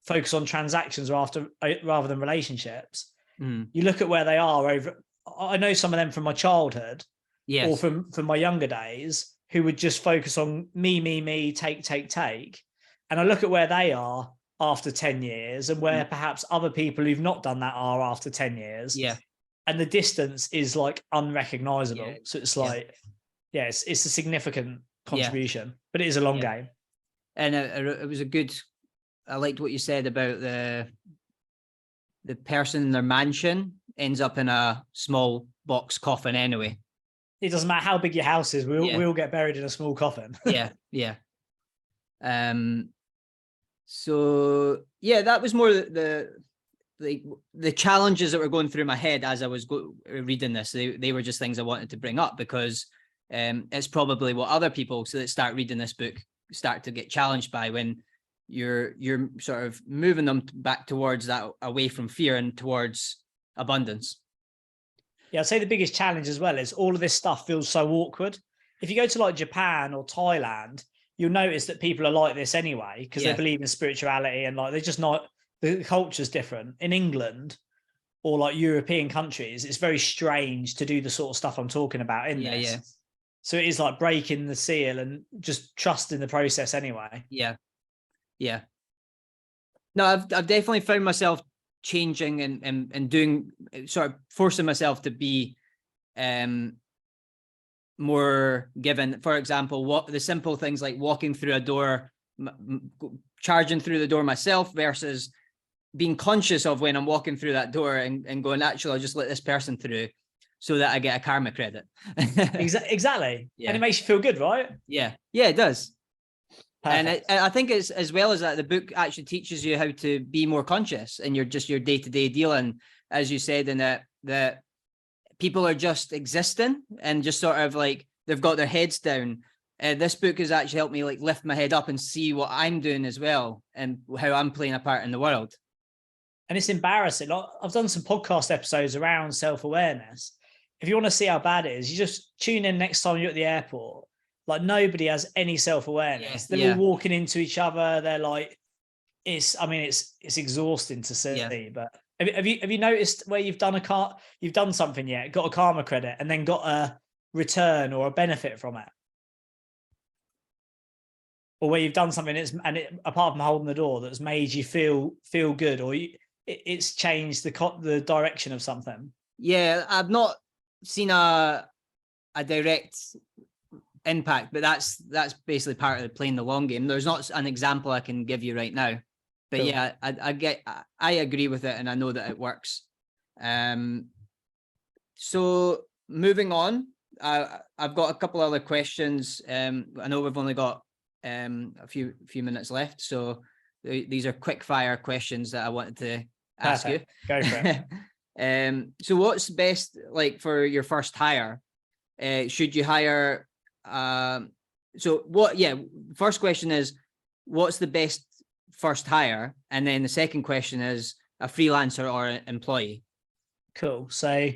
focus on transactions rather than relationships, you look at where they are over. I know some of them from my childhood. Or from my younger days, who would just focus on me, take. And I look at where they are after 10 years and where perhaps other people who've not done that are after 10 years. Yeah. And the distance is like unrecognizable. Yeah. So it's like, it's a significant contribution, but it is a long game. And it was I liked what you said about the person in their mansion ends up in a small box coffin anyway. It doesn't matter how big your house is. We'll get buried in a small coffin. Yeah. So that was more the challenges that were going through my head as I was reading this. They were just things I wanted to bring up because it's probably what other people that start reading this book start to get challenged by when you're sort of moving them back towards that, away from fear and towards abundance. Yeah, I'd say the biggest challenge as well is all of this stuff feels so awkward. If you go to like Japan or Thailand, you'll notice that people are like this anyway because they believe in spirituality and like they're just not, the culture's different. In England or like European countries, it's very strange to do the sort of stuff I'm talking about in this. Yeah. So it is like breaking the seal and just trusting the process anyway. Yeah. No, I've definitely found myself changing and doing, sort of forcing myself to be more given. For example, the simple things like walking through a door, charging through the door myself versus being conscious of when I'm walking through that door and going, actually, I'll just let this person through so that I get a karma credit. Exactly. Yeah. And it makes you feel good, right? Yeah, it does. And I think it's, as well as that, the book actually teaches you how to be more conscious in your day-to-day dealing, as you said, in that people are just existing and just sort of like they've got their heads down. This book has actually helped me like lift my head up and see what I'm doing as well and how I'm playing a part in the world. And it's embarrassing. Like, I've done some podcast episodes around self-awareness. If you want to see how bad it is, you just tune in next time you're at the airport. Like, nobody has any self-awareness. They're all walking into each other. They're like, it's exhausting to see. Yeah. But have you noticed where you've done something yet, got a karma credit, and then got a return or a benefit from it? Or where you've done something apart from holding the door, that's made you feel good, or it's changed the direction of something? Yeah, I've not seen a direct impact, but that's basically part of playing the long game. There's not an example I can give you right now, but cool. Yeah, I agree with it, and I know that it works. So moving on, I've got a couple other questions. I know we've only got a few minutes left, so these are quick fire questions that I wanted to ask you. Go for it. So what's best, like, for your first hire? Should you hire first question is, what's the best first hire? And then the second question is a freelancer or an employee. Cool. So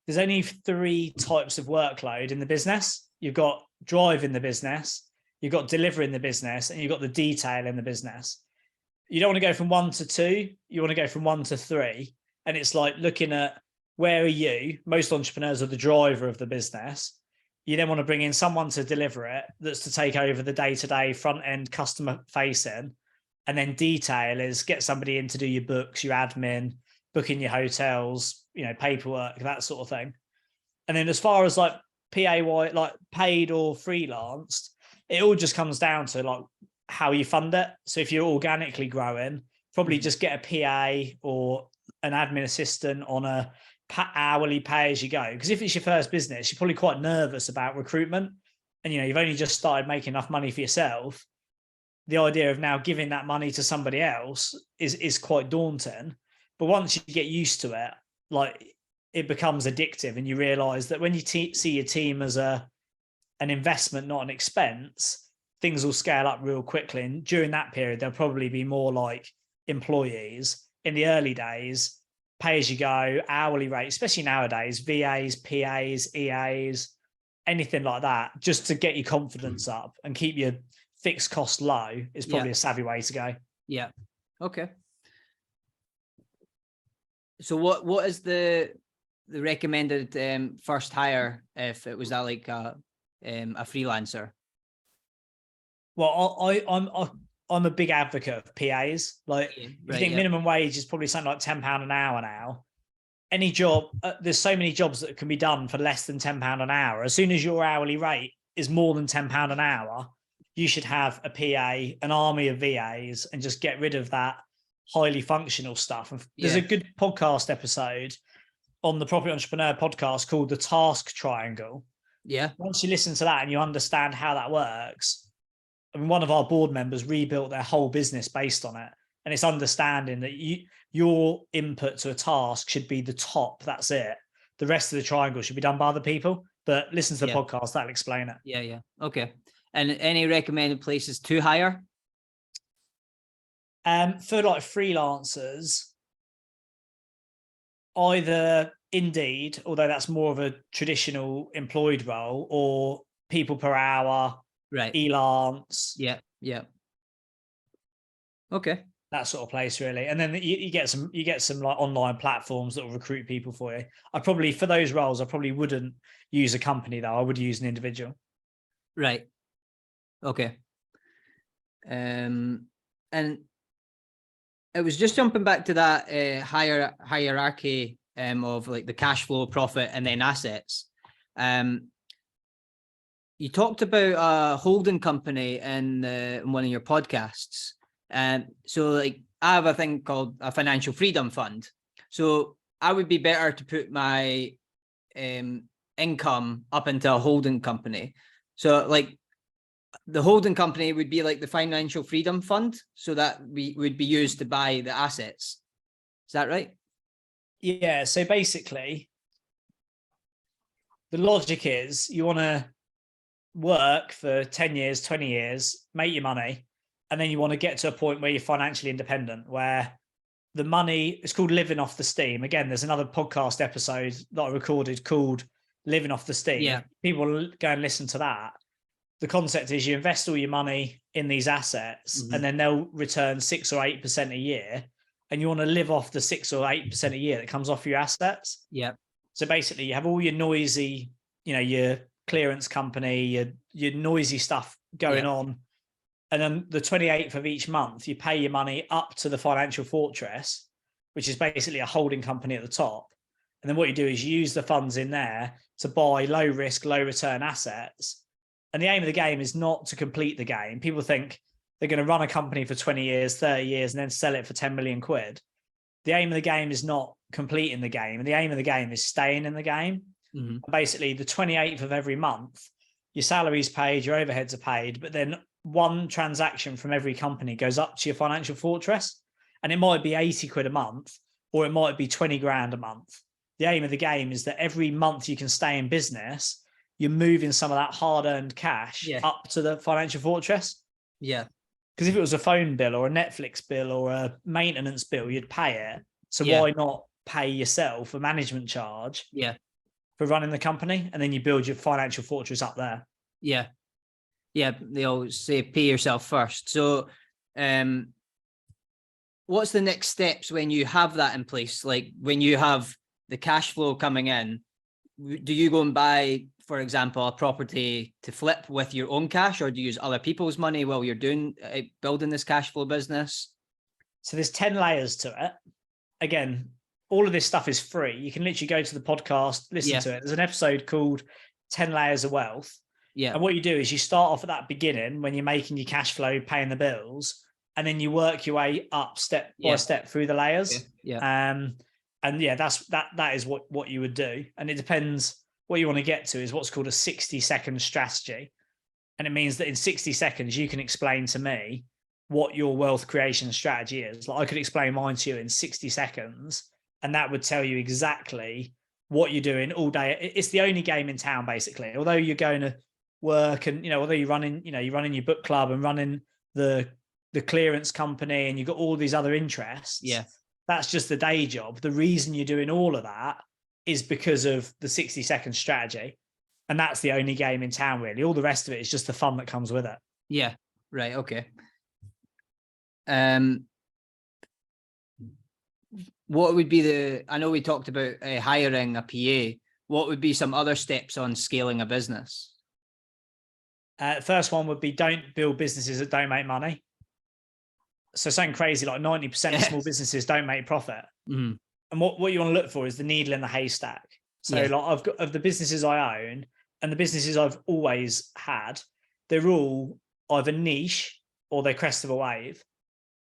there's only 3 types of workload in the business. You've got drive in the business, you've got deliver in the business, and you've got the detail in the business. You don't want to go from 1 to 2. You want to go from 1 to 3. And it's like looking at, where are you? Most entrepreneurs are the driver of the business. You then want to bring in someone to deliver it, that's to take over the day-to-day front end customer facing. And then detail is get somebody in to do your books, your admin, booking your hotels, paperwork, that sort of thing. And then as far as like PAY, like paid or freelanced, it all just comes down to like how you fund it. So if you're organically growing, probably just get a PA or an admin assistant on a hourly pay as you go. Because if it's your first business, you're probably quite nervous about recruitment, and you've only just started making enough money for yourself. The idea of now giving that money to somebody else is quite daunting. But once you get used to it, like, it becomes addictive, and you realize that when you see your team as an investment, not an expense, things will scale up real quickly. And during that period, they'll probably be more like employees. In the early days, pay as you go, hourly rate, especially nowadays, VAs, PAs, EAs, anything like that, just to get your confidence up and keep your fixed cost low is probably a savvy way to go. Yeah. Okay. So what is the recommended first hire if it was like a freelancer? Well, I'm a big advocate of PAs. Like, if you think minimum wage is probably something like £10 an hour now, any job, there's so many jobs that can be done for less than £10 an hour. As soon as your hourly rate is more than £10 an hour, you should have a PA, an army of VAs, and just get rid of that highly functional stuff. And there's a good podcast episode on the Property Entrepreneur podcast called The Task Triangle. Yeah. Once you listen to that and you understand how that works, I mean, one of our board members rebuilt their whole business based on it. And it's understanding that your input to a task should be the top. That's it. The rest of the triangle should be done by other people. But listen to the podcast, that'll explain it. Yeah. Okay. And any recommended places to hire? For like freelancers, either Indeed, although that's more of a traditional employed role, or people per hour, right? Elance. Yeah. Okay. That sort of place, really. And then you get some like online platforms that will recruit people for you. For those roles, I probably wouldn't use a company though. I would use an individual. Right. Okay. And it was just jumping back to that hierarchy of like the cash flow, profit, and then assets. You talked about a holding company in one of your podcasts. So like, I have a thing called a financial freedom fund. So I would be better to put my income up into a holding company. So like, the holding company would be like the financial freedom fund, so that we would be used to buy the assets. Is that right? Yeah. So basically, the logic is you want to work for 10 years, 20 years, make your money, and then you want to get to a point where you're financially independent, where the money, it's called living off the steam. Again, there's another podcast episode that I recorded called Living Off the Steam. Yeah. People go and listen to that. The concept is you invest all your money in these assets, and then they'll return 6 or 8% a year. And you want to live off the 6 or 8% a year that comes off your assets. Yeah. So basically you have all your noisy, your clearance company, your noisy stuff going on. And then the 28th of each month, you pay your money up to the financial fortress, which is basically a holding company at the top. And then what you do is you use the funds in there to buy low risk, low return assets. And the aim of the game is not to complete the game. People think they're going to run a company for 20 years, 30 years, and then sell it for 10 million quid. The aim of the game is not completing the game. And the aim of the game is staying in the game. Basically, the 28th of every month, your salary is paid, your overheads are paid, but then one transaction from every company goes up to your financial fortress. And it might be 80 quid a month, or it might be 20 grand a month. The aim of the game is that every month you can stay in business, you're moving some of that hard-earned cash up to the financial fortress. Yeah. Because if it was a phone bill or a Netflix bill or a maintenance bill, you'd pay it. So why not pay yourself a management charge for running the company? And then you build your financial fortress up there. Yeah. Yeah. They always say pay yourself first. So what's the next steps when you have that in place? Like when you have the cash flow coming in, do you go and buy, for example, a property to flip with your own cash, or do you use other people's money while you're doing building this cash flow business? So there's 10 layers to it. Again, all of this stuff is free. You can literally go to the podcast, listen to it. There's an episode called 10 Layers of Wealth. Yeah. And what you do is you start off at that beginning when you're making your cash flow, paying the bills, and then you work your way up step by step through the layers. And that is what you would do. And it depends. What you want to get to is what's called a 60-second strategy. And it means that in 60 seconds, you can explain to me what your wealth creation strategy is. Like I could explain mine to you in 60 seconds, and that would tell you exactly what you're doing all day. It's the only game in town, basically. Although you're going to work and, although you're running your book club and running the clearance company and you've got all these other interests. Yeah. That's just the day job. The reason you're doing all of that is because of the 60-second strategy. And that's the only game in town, really. All the rest of it is just the fun that comes with it. Yeah. Right. Okay. What would be I know we talked about hiring a PA. What would be some other steps on scaling a business? First one would be don't build businesses that don't make money. So something crazy, like 90% of small businesses don't make profit. Mm-hmm. And what you want to look for is the needle in the haystack. So like I've got, of the businesses I own and the businesses I've always had, they're all either niche or they're crest of a wave.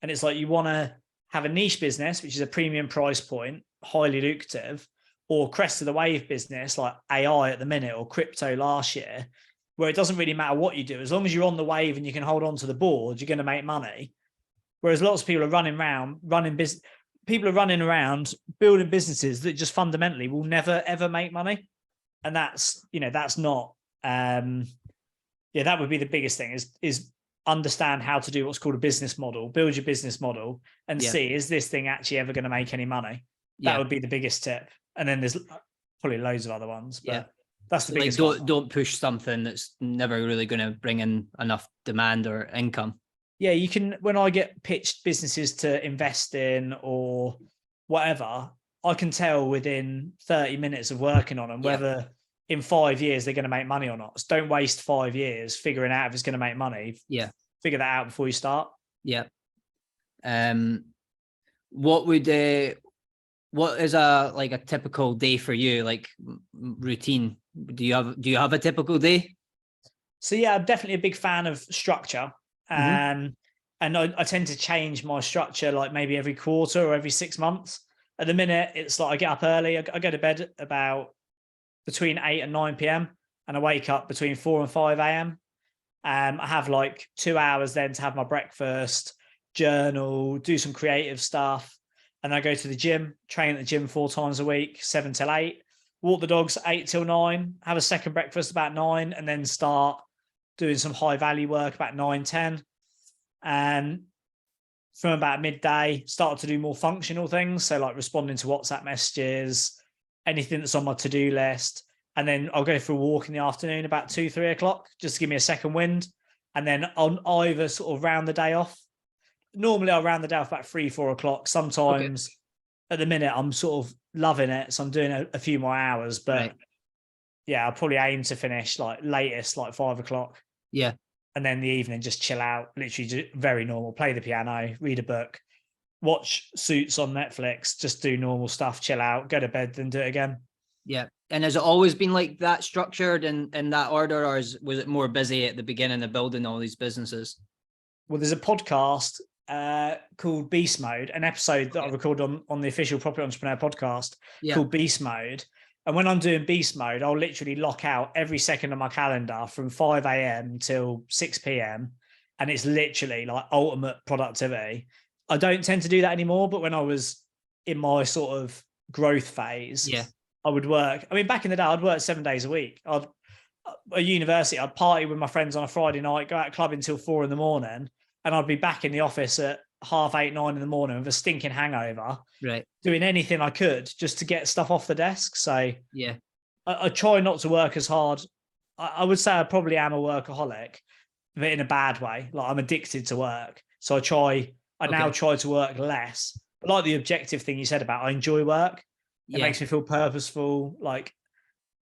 And it's like you want to have a niche business, which is a premium price point, highly lucrative, or crest of the wave business like AI at the minute or crypto last year, where it doesn't really matter what you do. As long as you're on the wave and you can hold on to the board, you're going to make money. Whereas lots of people are running around building businesses that just fundamentally will never ever make money. And that's not that would be the biggest thing is understand how to do what's called a business model, build your business model and see, is this thing actually ever going to make any money? That would be the biggest tip. And then there's probably loads of other ones, but that's the biggest one. Don't push something that's never really going to bring in enough demand or income. Yeah, you can, when I get pitched businesses to invest in or whatever, I can tell within 30 minutes of working on them whether in 5 years they're going to make money or not. So don't waste 5 years figuring out if it's going to make money. Yeah. Figure that out before you start. Yeah. What is a typical day for you, like routine? Do you have a typical day? So yeah, I'm definitely a big fan of structure. And I tend to change my structure like maybe every quarter or every 6 months. At the minute, it's like I get up early. I go to bed about between 8 and 9 p.m. and I wake up between 4 and 5 a.m. I have like 2 hours then to have my breakfast, journal, do some creative stuff. And I go to the gym, train at the gym 4 times a week, 7 till 8, walk the dogs 8 till 9, have a second breakfast about 9, and then start doing some high value work about 9, 10. And from about midday, start to do more functional things. So like responding to WhatsApp messages, anything that's on my to-do list. And then I'll go for a walk in the afternoon about 2, 3 o'clock, just to give me a second wind. And then I'll either sort of round the day off. Normally I'll round the day off about 3, 4 o'clock. Sometimes at the minute I'm sort of loving it. So I'm doing a few more hours, but yeah, I'll probably aim to finish like latest, like 5 o'clock. Yeah. And then the evening, just chill out, literally very normal, play the piano, read a book, watch Suits on Netflix, just do normal stuff, chill out, go to bed, then do it again. Yeah. And has it always been like that, structured in that order, or was it more busy at the beginning of building all these businesses? Well, there's a podcast called Beast Mode, an episode that I recorded on the official Property Entrepreneur podcast called Beast Mode. And when I'm doing Beast Mode, I'll literally lock out every second of my calendar from 5 a.m. till 6 p.m. And it's literally like ultimate productivity. I don't tend to do that anymore, but when I was in my sort of growth phase, I would work. I mean, back in the day, I'd work 7 days a week. At university, I'd party with my friends on a Friday night, go out clubbing till 4 in the morning, and I'd be back in the office at 8:30, 9 in the morning with a stinking hangover, doing anything I could just to get stuff off the desk. So I try not to work as hard. I would say I probably am a workaholic, but in a bad way. Like I'm addicted to work. So I now try to work less. But like the objective thing you said about, I enjoy work. It makes me feel purposeful. Like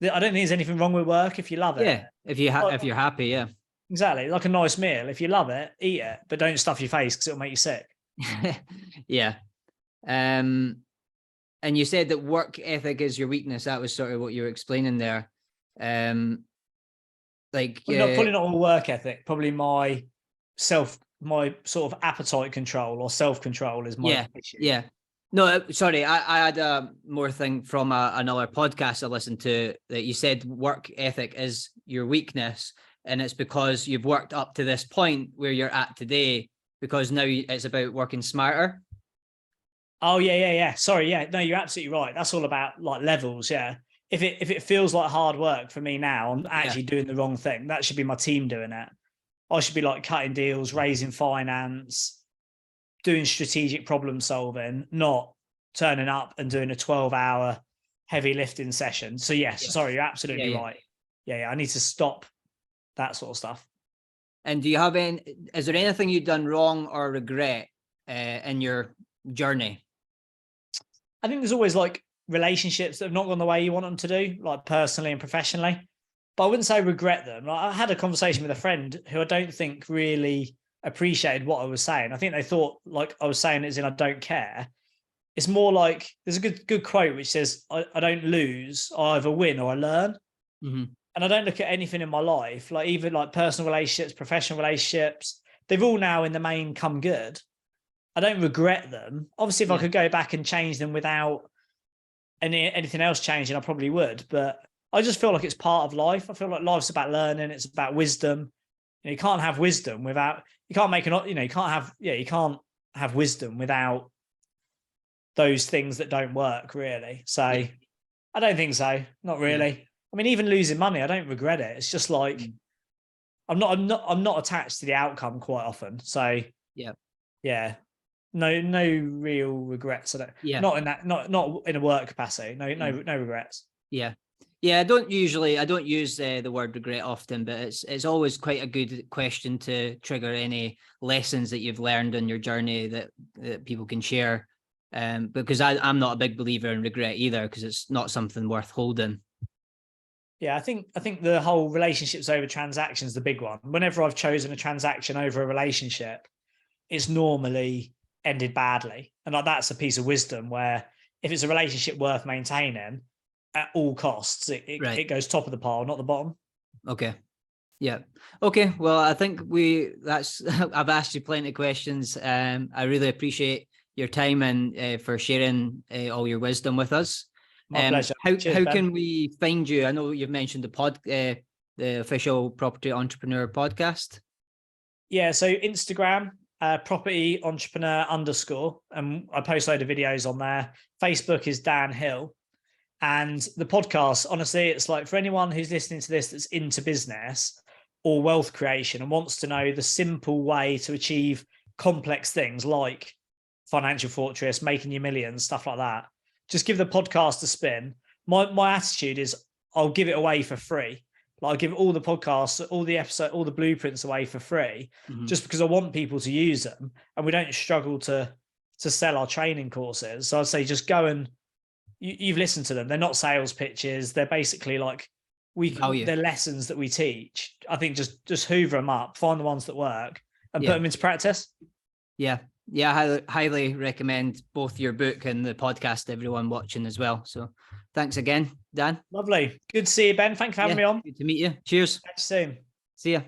I don't think there's anything wrong with work if you love it. Yeah, if you're happy, exactly. Like a nice meal. If you love it, eat it, but don't stuff your face because it'll make you sick. And you said that work ethic is your weakness. That was sort of what you were explaining there. Probably not all work ethic. Probably my sort of appetite control or self-control is my issue. Yeah. No, sorry. I had a more thing from another podcast I listened to that you said work ethic is your weakness. And it's because you've worked up to this point where you're at today, because now it's about working smarter. Oh, yeah. Sorry, no, you're absolutely right. That's all about like levels, yeah. If it feels like hard work for me now, I'm actually doing the wrong thing. That should be my team doing it. I should be like cutting deals, raising finance, doing strategic problem solving, not turning up and doing a 12-hour heavy lifting session. So yes, sorry, you're absolutely right. Yeah, I need to stop that sort of stuff. And do you have is there anything you've done wrong or regret in your journey? I think there's always like relationships that have not gone the way you want them to do, like personally and professionally. But I wouldn't say regret them. Like, I had a conversation with a friend who I don't think really appreciated what I was saying. I think they thought like I was saying it as in I don't care. It's more like there's a good quote which says, I don't lose, I either win or I learn. Mm-hmm. And I don't look at anything in my life, like even like personal relationships, professional relationships, they've all now in the main come good. I don't regret them. Obviously, if I could go back and change them without anything else changing, I probably would. But I just feel like it's part of life. I feel like life's about learning. It's about wisdom. You can't have wisdom without, you can't have wisdom without those things that don't work, really. So I don't think so. Not really. I mean, even losing money, I don't regret it. It's just like I'm not attached to the outcome quite often. So no real regrets. Not in that, not in a work capacity. No regrets. I don't use the word regret often, but it's always quite a good question to trigger any lessons that you've learned on your journey that people can share. Because I'm not a big believer in regret either, because it's not something worth holding. Yeah, I think the whole relationships over transactions, the big one. Whenever I've chosen a transaction over a relationship, it's normally ended badly. And like that's a piece of wisdom where if it's a relationship worth maintaining at all costs, it goes top of the pile, not the bottom. Okay. Yeah. Okay. Well, I think I've asked you plenty of questions. I really appreciate your time and for sharing all your wisdom with us. My pleasure. How can we find you? I know you've mentioned the the official Property Entrepreneur podcast? Yeah, so Instagram, property entrepreneur _ and I post a load of videos on there. Facebook is Dan Hill. And the podcast, honestly, it's like for anyone who's listening to this that's into business or wealth creation and wants to know the simple way to achieve complex things like financial fortress, making you millions, stuff like that, just give the podcast a spin. My attitude is I'll give it away for free. Like I give all the podcasts, all the episode, all the blueprints away for free, just because I want people to use them, and we don't struggle to sell our training courses. So I'd say just go and you've listened to them. They're not sales pitches. They're basically like they're lessons that we teach. I think just hoover them up, find the ones that work, and put them into practice. Yeah. I highly recommend both your book and the podcast to everyone watching as well. So thanks again, Dan. Lovely. Good to see you, Ben. Thanks for having me on. Good to meet you. Cheers. Catch you soon. See ya.